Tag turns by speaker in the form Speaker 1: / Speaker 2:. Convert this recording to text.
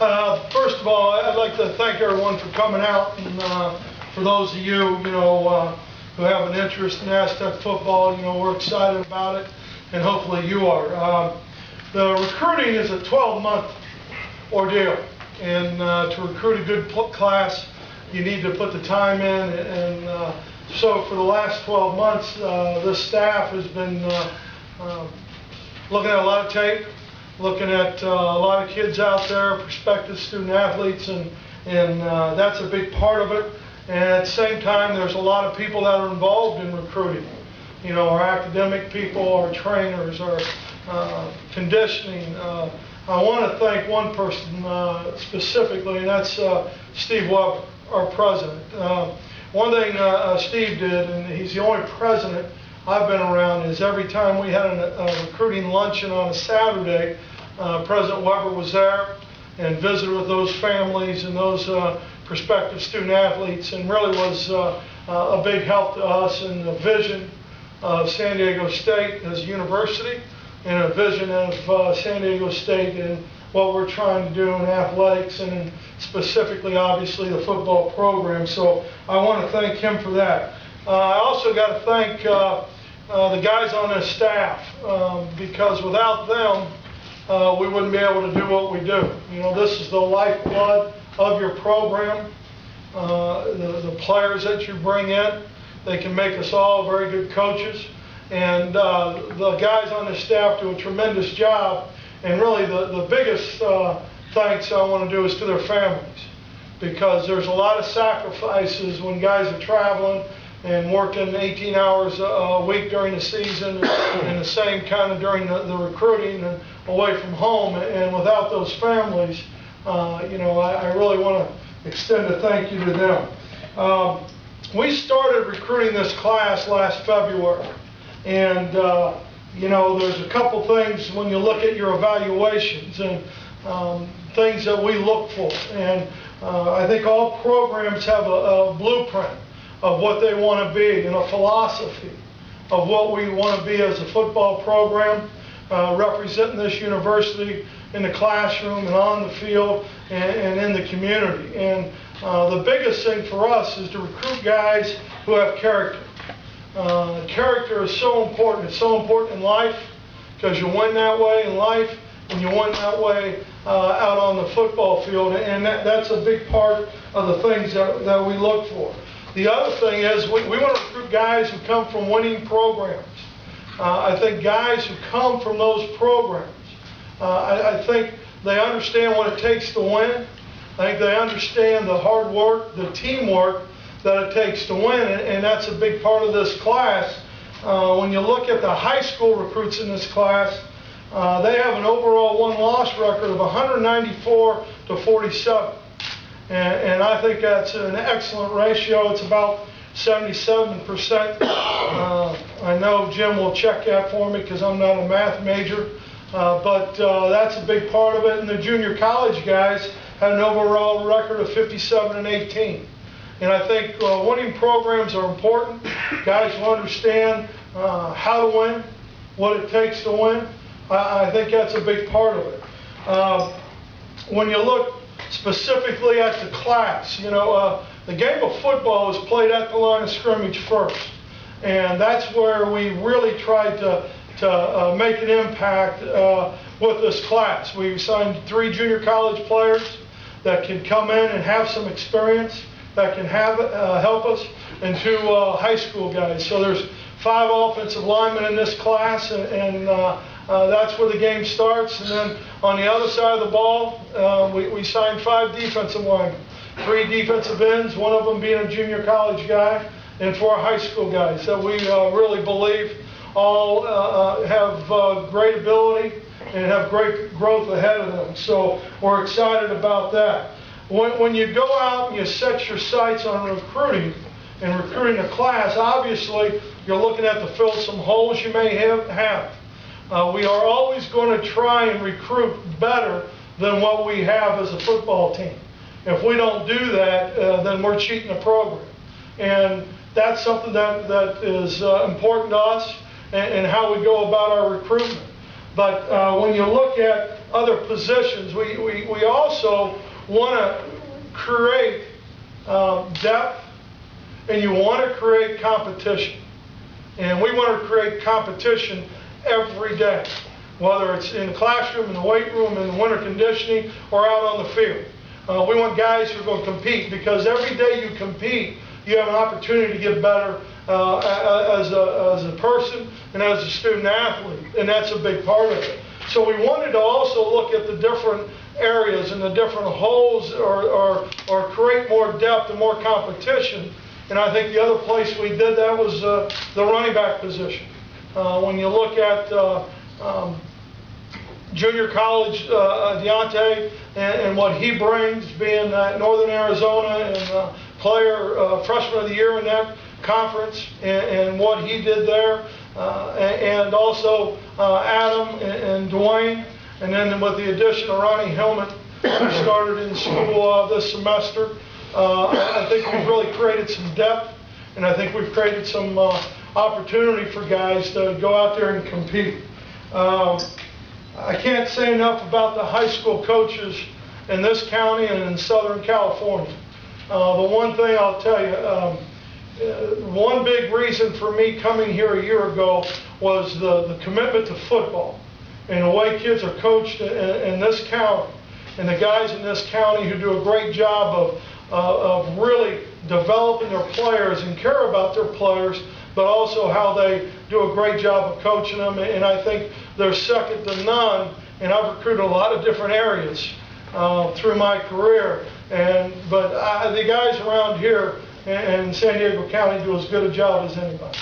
Speaker 1: First of all, I'd like to thank everyone for coming out, and for those of you, who have an interest in Aztec football, we're excited about it, and hopefully you are. The recruiting is a 12-month ordeal, and to recruit a good class, you need to put the time in, and so for the last 12 months, this staff has been looking at a lot of tape, looking at a lot of kids out there, prospective student athletes, and that's a big part of it. And at the same time, there's a lot of people that are involved in recruiting. Our academic people, our trainers, our conditioning. I want to thank one person specifically, and that's Steve Weber, our president. One thing Steve did, and he's the only president I've been around, is every time we had a recruiting luncheon on a Saturday, President Weber was there and visited with those families and those prospective student athletes, and really was a big help to us in the vision of San Diego State as a university, and a vision of San Diego State and what we're trying to do in athletics, and specifically, obviously, the football program. So I want to thank him for that. I also got to thank the guys on this staff, because without them, we wouldn't be able to do what we do. This is the lifeblood of your program. The players that you bring in, they can make us all very good coaches. And the guys on the staff do a tremendous job. And really the biggest thanks I want to do is to their families, because there's a lot of sacrifices when guys are traveling and working 18 hours a week during the season, and the same kind of during the recruiting and away from home. And without those families, I really want to extend a thank you to them. We started recruiting this class last February, and there's a couple things when you look at your evaluations and things that we look for. And I think all programs have a blueprint of what they want to be, and a philosophy of what we want to be as a football program, representing this university in the classroom and on the field and in the community. And the biggest thing for us is to recruit guys who have character. Character is so important. It's so important in life, because you win that way in life, and you win that way out on the football field. And that's a big part of the things that we look for. The other thing is we want to recruit guys who come from winning programs. I think guys who come from those programs, I think they understand what it takes to win. I think they understand the hard work, the teamwork that it takes to win, and that's a big part of this class. When you look at the high school recruits in this class, they have an overall win-loss record of 194 to 47. And I think that's an excellent ratio. It's about 77%. I know Jim will check that for me, because I'm not a math major. But that's a big part of it. And the junior college guys had an overall record of 57 and 18. And I think winning programs are important. Guys who understand how to win, what it takes to win. I think that's a big part of it. When you look specifically at the class, the game of football is played at the line of scrimmage first. And that's where we really tried to make an impact with this class. We signed 3 junior college players that can come in and have some experience, that can help us, and 2 high school guys. So there's 5 offensive linemen in this class, and that's where the game starts. And then on the other side of the ball, we signed 5 defensive linemen, 3 defensive ends, one of them being a junior college guy, and 4 high school guys that we really believe all have great ability and have great growth ahead of them. So we're excited about that. When you go out and you set your sights on recruiting and recruiting a class, obviously you're looking at to fill some holes you may have. We are always going to try and recruit better than what we have as a football team. If we don't do that, then we're cheating the program. And that's something that is important to us and how we go about our recruitment. But when you look at other positions. We also want to create depth, and you want to create competition. And we want to create competition every day, whether it's in the classroom, in the weight room, in the winter conditioning, or out on the field. We want guys who are going to compete, because every day you compete, you have an opportunity to get better as a person and as a student athlete, and that's a big part of it. So we wanted to also look at the different areas and the different holes, or create more depth and more competition. And I think the other place we did that was the running back position. When you look at junior college, Deontay, and what he brings, being at Northern Arizona and player freshman of the year in that conference, and what he did there, and also Adam and Dwayne, and then with the addition of Ronnie Hillman, who started in school this semester. I think we've really created some depth, and I think we've created some opportunity for guys to go out there and compete. I can't say enough about the high school coaches in this county and in Southern California. The one thing I'll tell you, one big reason for me coming here a year ago was the commitment to football and the way kids are coached in this county, and the guys in this county who do a great job of really developing their players and care about their players, but also how they do a great job of coaching them. And I think they're second to none. And I've recruited a lot of different areas through my career. But the guys around here in San Diego County do as good a job as anybody.